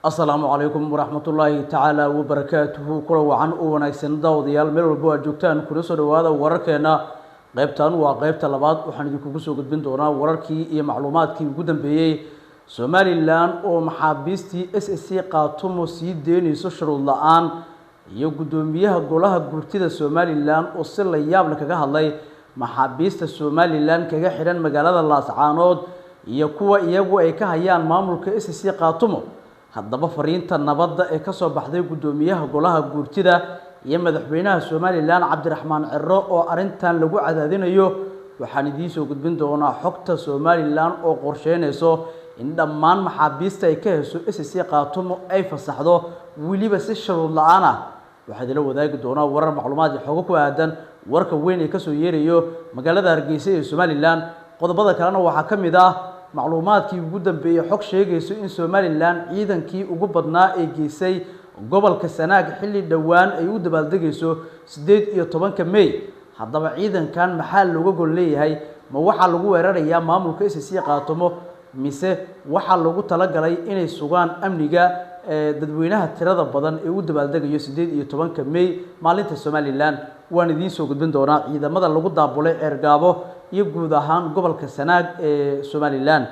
السلام عليكم ورحمة الله تعالى وبركاته كل وعن وناكسن داوديال ميل walba joogtaan kuna soo dhawaada wararkeena qaybtan waa qaybta labaad waxaan idinku soo gudbin doonaa wararkii iyo macluumaadkii ugu dambeeyay Somaliland oo maxaabiistii SSC qaatumo sii deynayso shuruud la'aan iyo gudoomiyaha golaha gurtida Somaliland oo si la yaab leh kaga hadlay maxaabiista Somaliland kaga xiran magaalada Laascaanood iyo kuwa iyagu ay ka hayaan maamulka SSC qaatumo haddaba fariinta nabadda ee ka soo baxday gudoomiyaha golaha gurtida iyo madaxweynaha Somaliland Cabdiraxmaan Cirro oo arintan lagu cadaadinayo waxaan idin soo gudbin doonaa xogta Somaliland oo qorsheynayso in dhammaan maxaabiista ay ka hesho SSC qaatumo ay fasaxdo waliba si shuruud la'aan ah waxaa la wadaagi doonaa warar macluumaad iyo xogo ku aadan warka weyn ee ka soo yeerayo magaalada Hargeysa ee Somaliland qodobada kalena waxaa kamid ah macluumaadkii ugu dambeeyay xog sheegayso in Somaliland ciidankii ugu badnaa ay geysay gobolka Sanaag xilli dhawaan ay u dabaaldegayso 18 May haddaba ciidankan maxaa looga gol leeyahay ma waxa lagu weerarayaa maamulka SSC qaatumo mise waxa lagu talagalay inay sugaan amniga dadweynaha tirada badan ee u dabaaldegayo 18 May maalinta Somaliland waan idin soo gudbin doonaa ciidamada lagu daabulay Cergaabo iyo guud ahaan gobolka Sanaag ee Somaliland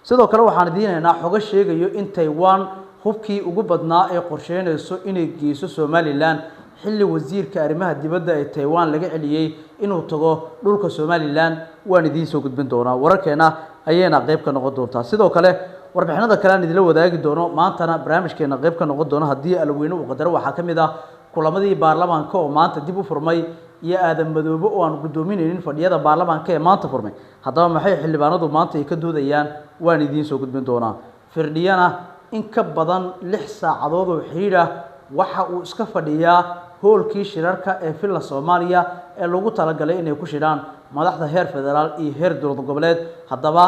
sidoo kale waxaan idinaynaa xogo sheegayo in Taiwan hubkii ugu badnaa ee qorsheynayso inay geyso Somaliland xilli wasiirka arrimaha dibadda ee Taiwan laga celiyay inuu tago dhulka Somaliland waan idin soo gudbin doonaa wararkeena ayayna qayb ka noqon doontaa sidoo kale warbixinada kale aan idin la wadaagi doono maantana barnaamijkeena qayb ka noqon doona haddii alweyne uu qadaro waxa kamid ah kulamadii baarlamaanka oo maanta dib u furmay iyo aadan madoobo oo aan gudoominaynin fadhiyada baarlamaanka ee maanta furmay haddaba maxay xildhibaanadu maanta ay ka doodayaan waan idin soo gudbin doonaa firdhiyana in ka badan 6 saacadood oo xiriir ah waxa uu iska fadhiyaa hoolkii shirarka ee Villa Soomaaliya ee lagu talagalay inay ku shiraan madaxda heer federaal iyo heer dowlad goboleed haddaba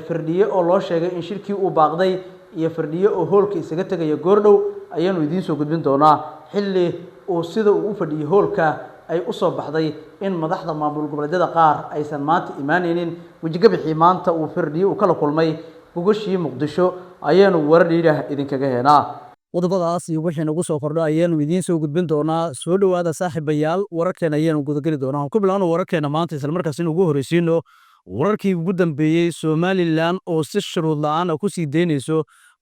firdhiye oo loo sheegay in shirkii uu baaqday iyo firdhiye oo hoolka isaga tagaya goordhow ayaanu idin soo gudbin doonaa xilli uu sida uu u fadhiyay hoolka ay u soo baxday in madaxda maamul goboleedyada qaar aysan maanta imaanaynin wajigabixii maanta uu firdhiye uu kala kulmay gogashii Muqdisho ayaanu warar dhiiraah idinkaga heenaa qodobadaas iyo wixii nagu soo kordhay ayaanu idin soo gudbin doonaa soo dhawaada saaxiibayaal wararkeena ayaanu gudageli doonaa waxaan ku bilaabno wararkeena maanta isla markaas in ugu horeysiino wararkii ugu dambeeyay Somaliland oo si shuruud la'aan ah ku sii deynayso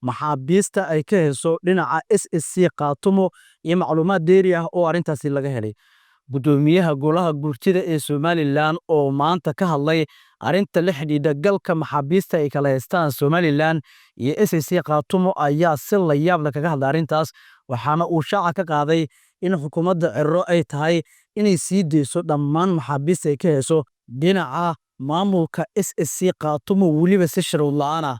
maxaabiista ay ka hesho dhinaca SSC qaatumo iyo macluumaad dheeri ah oo arintaasi laga helay gudoomiyaha golaha gurtida ee Somaliland oo maanta ka hadlay arinta la xidhiidha galka maxaabiista ay kala haystaan Somaliland iyo SSC qaatumo ayaa si la yaab leh kaga hadlay arintaas waxaana uu shaaca ka qaaday in xukuumadda Cirro ay tahay inay sii deyso dhammaan maxaabiista ay ka hesho dhinaca maamulka SSC qaatumo waliba si shuruud la'aan ah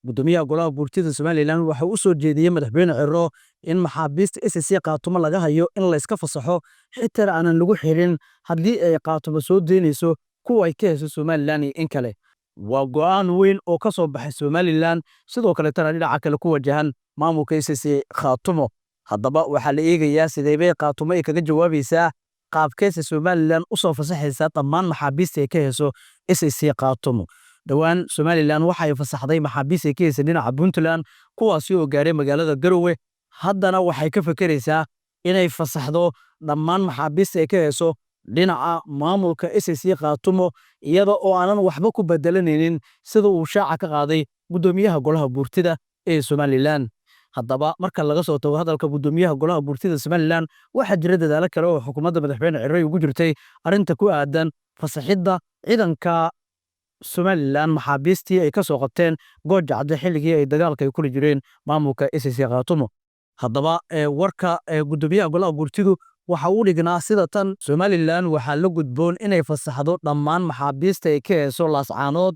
gudoomiyaha golaha gurtida Somaliland waxa uu soo jeediyay madaxweyne Cirro in maxaabiista SSC qaatumo laga hayo in la iska fasaxo xitaa aanan lagu xirin haddii ay qaatumo soo deynayso kuwa ay ka hesho Somaliland in kale waa go'aan weyn oo ka soo baxay Somaliland sidoo kale tan dhinaca kale ku wajahan maamulka SSC qaatumo haddaba waxa la eegayaa sidee bay qaatumo ay kaga jawaabaysaa qaabkeesa Somaliland u soo fasaxaysa dhammaan maxaabiista ay ka hesho SSC qaatumo dhawaan Somaliland waxa ay fasaxday maxaabiista ay ka hesho dhinaca Puntland kuwaasi oo gaaray magaalada Garowe haddana waxay ka fakaraysaa inay fasaxdo dhammaan maxaabiista ay ka hesho dhinaca maamulka SSC qaatumo iyada oo aanan waxba ku bedelanaynin sida uu shaaca ka qaaday gudoomiyaha golaha gurtida ee Somaliland haddaba marka laga soo tago hadalka gudoomiyaha golaha gurtida Somaliland waxa jira dadaalo kale oo xukuumadda madaxweyne Cirro ugu jirtay arinta ku aadan fasaxidda ciidanka Somaliland maxaabiistii ay ka soo qabteen gooja cadde xilligii ay dagaalka ay kula jireen maamulka SSC qaatumo haddaba warka gudoomiyaha golaha gurtidu waxa uu dhignaa sida tan Somaliland waxa la gudboon inay fasaxdo dhammaan maxaabiista ay ka hesho Laascaanood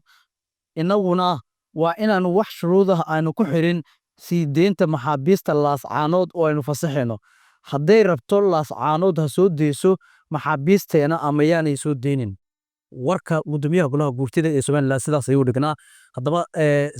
inaguna waa inaan wax shuruud ah aanu ku xirin sii deynta maxaabiista Laascaanood oo aynu fasaxayno hadday rabto Laascaanood ha soo deyso maxaabiisteena ama yaanay soo deynin warka gudoomiyaha golaha gurtida ee Somaliland sidaas ayuu dhignaa haddaba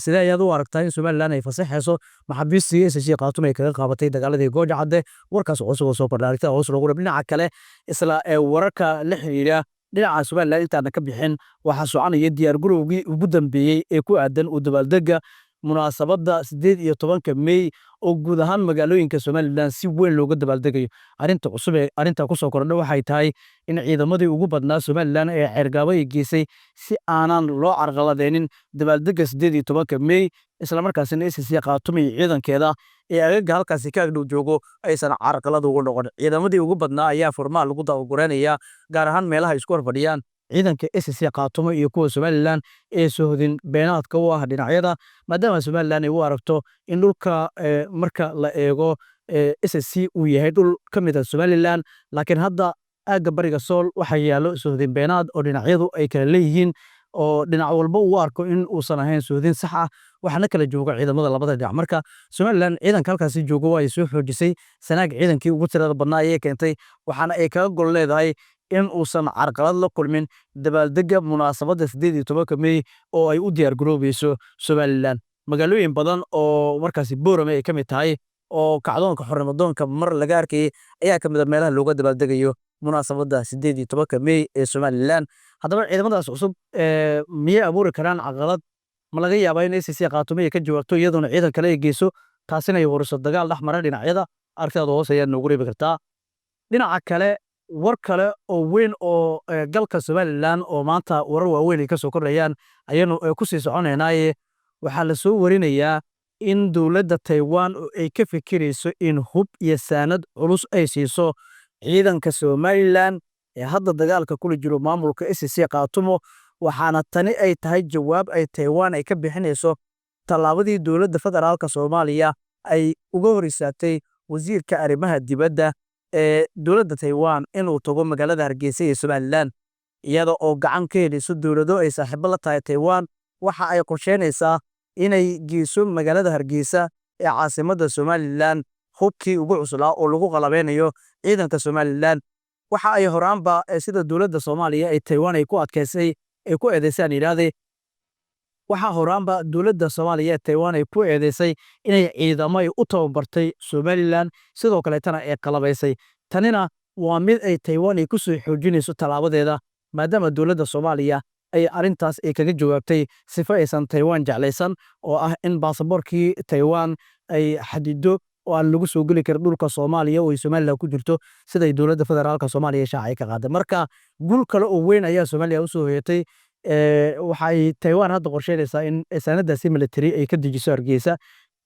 sidee ayaad u aragtaa in Somaliland ay fasaxayso maxaabiistii SSC qaatumo ay kaga qaabatay dagaaladii gooja cadde warkaas cusub oo soo kordhay hoos loogu dhinaca kale isla wararka la xiriira dhinaca Somaliland intaana ka bixin waxa soconaya diyaar garowgii ugu dambeeyay ee ku aadan u dabaaldega munaasabadda 18 May oo guud ahaan magaalooyinka Somaliland si weyn looga dabaaldegayo. Arrinta cusub ee arrinta ku soo kordhay waxay tahay in ciidamadii ugu badnaa Somaliland ee Ceergabo ay geysay si aanan loo carqaladeynin dabaaldegga 18 May, isla markaasina SSC Khartoum iyo ciidankeeda ee agaga halkaasi ka agdhow joogo aysan carqalad ugu noqon. Ciidamadii ugu badnaa ayaa furmaha lagu dabagureynaya, gaar ahaan meelaha isku horfadhiyaan ciidanka SSC Khartoum iyo kuwa Somaliland ee sohdin beenaadka u ah dhinacyada, maadaama Somaliland ay u aragto in dhulka marka la eego SSC uu yahay dhul ka mid ah Somaliland, laakiin hadda aagga bariga Sool waxaa yaallo sohdin beenaad oo dhinacyadu ay kala leeyihiin, oo dhinac walba uu arko in uusan ahayn sohdin sax ah, waxaana kala jooga ciidamada labada dhinac. Marka Somaliland ciidanka halkaasi jooga waa ay soo xoojisay, sanaag ciidankii ugu tirada badnaa ayay keentay, waxaana ay kaga gol leedahay in uusan carqalad la kulmin dabaaldegga munaasabadda 18 May oo ay u diyaar garoobayso Somaliland. Magaalooyin badan oo markaasi Boorame ay ka mid tahay oo kacdoonka xornimadoonka mar laga arkayay ayaa ka mid ah meelaha looga dabaaldegayo munaasabadda 18 May ee Somaliland. Haddaba ciidamadaas cusub miyay abuuri karaan carqalad? Ma laga yaabaa in SSC Khartoum ay ka jawaabto iyadoona ciidan kale ay geyso, taasina ay horiso dagaal dhex mara dhinacyada? Aragtidaada hoos ayaad noogu reebi kartaa. Dhinaca kale, war kale oo weyn oo galka Somaliland oo maanta warar waaweyn ay ka soo kordhayaan ayaynu ku sii soconaynaaye, waxaa la soo warinayaa in dowladda Taiwan oo ay ka fikirayso in hub iyo saanad culus ay siiso ciidanka Somaliland ee hadda dagaalka kula jiro maamulka SSC Khartoum, waxaana tani ay tahay jawaab ay Taiwan ay ka bixinayso tallaabadii dowladda federaalka Soomaaliya ay uga hor istaagtay wasiirka arrimaha dibadda ee dowladda Taiwan inuu tago magaalada Hargeysa ee Somaliland, iyada oo gacan ka helayso dowlado ay saaxiibo la tahay Taiwan. Waxa ay qorsheynaysaa inay geyso magaalada Hargeysa ee caasimadda Somaliland hubkii ugu cuslaa oo lagu qalabeynayo ciidanka Somaliland. Waxa ay horaanba sida dowladda Soomaaliya ee Taiwan ay ku adkeysay ay ku eedeysaan yiraahday, waxa horaanba dowladda Soomaaliya ee Taiwan ay ku eedeysay inay ciidamo ay u tababartay Somaliland, sidoo kale tana ay qalabaysay. Tanina waa mid ay Taiwan ay ku soo xoojinayso talaabadeeda, maadaama dowladda Soomaaliya ay arrintaas ay kaga jawaabtay sifo aysan Taiwan jeclaysan, oo ah in baasaboorkii Taiwan ay xadido oo aan lagu soo geli karin dhulka Soomaaliya oo ay Somaliland ku jirto, siday dowladda federaalka Soomaaliya shaaca ka qaaday. Marka guul kale oo weyn ayaa Soomaaliya u soo hoyatay. Waxay Taiwan hadda qorsheynaysaa in saanadaasi military ay ka dejiso Hargeysa,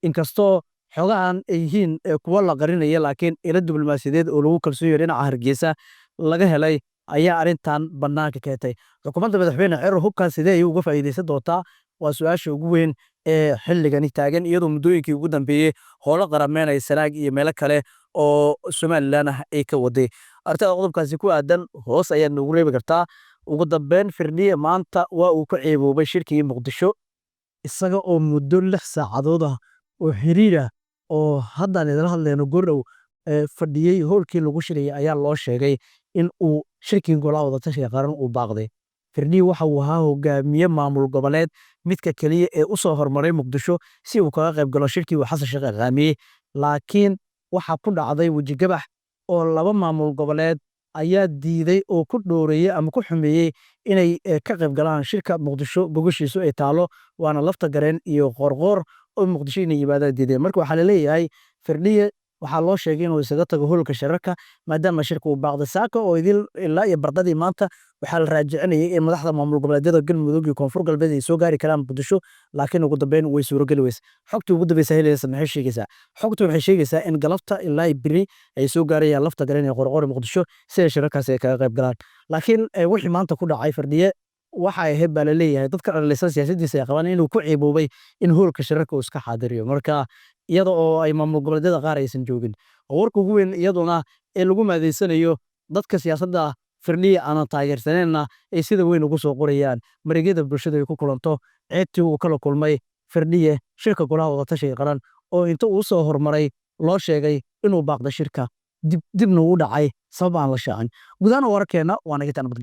inkastoo xogahan ay yihiin kuwa la qarinaya, laakiin ilo diblomaasiyadeed oo lagu kalsoonayo dhinaca Hargeysa laga helay ayaa arrintan bannaanka keentay. Xukuumadda madaxweyne Ciro hubkan sidee ay uga faa'iideysan doontaa waa su'aasha ugu weyn ee xilligani taagan, iyadoo muddooyinkii ugu dambeeyey howlo qarameynaya sanaag iyo meelo kale oo Somaliland ah ay ka waday. Arrinta qodobkaasi ku aadan hoos ayaad noogu reebi kartaa. Ugu dambeyn, Firdhiye maanta waa uu ka ceeboobay shirkii Muqdisho, isaga oo muddo 6 saacadood ah oo xiriir ah oo haddaan idin hadlayno gordhow fadhiyey howlkii lagu shirayay ayaa loo sheegay in uu shirkii golaha wadatashiga qaran uu baaqday. Firdhiye waxa uu ahaa hogaamiye maamul goboleed midka kaliya ee u soo hormaray Muqdisho si uu kaga qayb galo shirkii uu Xasan Sheikh qaamiyey, laakiin waxa ku dhacday wejigabax oo 2 maamul goboleed ayaa diiday oo ku dhooreeyay ama ku xumeeyay inay ka qayb galaan shirka Muqdisho bogashiisu ay taalo, waana lafta gareen iyo qorqor oo Muqdisho inay yimaadaan diideen. Marka waxaa la leeyahay Firdhiye waxaa loo sheegay inuu isaga tago howlka shirarka maadaama shirka uu baaqday. Saaka oo ilaa iyo bardadii maanta waxaa la raajicinayay in madaxda maamul goboleedyada Galmudug iyo Koonfur Galbeed ay soo gaari karaan Muqdisho, laakiin ugu dambeyn way suurageli weysay. Xogtii ugu dambeysay helaysa maxay sheegaysaa? Xogtu waxay sheegaysaa in galabta ilaa biri ay soo gaarayaan lafta gareen iyo qorqor Muqdisho si ay shirarkaasi ay kaga qayb galaan. Laakiin wixii maanta ku dhacay Firdhiye waxa ay ahayd baa la leeyahay dadka dhallinyarada siyaasaddiisa ay qabaan inuu ku ceeboobay in howlka shirarka uu iska xaadiriyo. Marka iyada oo ay maamul goboleedyada qaar aysan joogin, oo warka ugu weyn iyaduna ee lagu maadeysanayo dadka siyaasadda Firdhiye aanan taageersaneenna ay sida weyn ugu soo qorayaan mareegyada bulshada ay ku kulanto ceebtii uu kala kulmay Firdhiye shirka golaha wadatashiga qaran, oo inta uu soo hormaray loo sheegay inuu baaqday shirka dibna u dhacay sabab aan la shaacin. Gudahaan wararkeena waa naga tan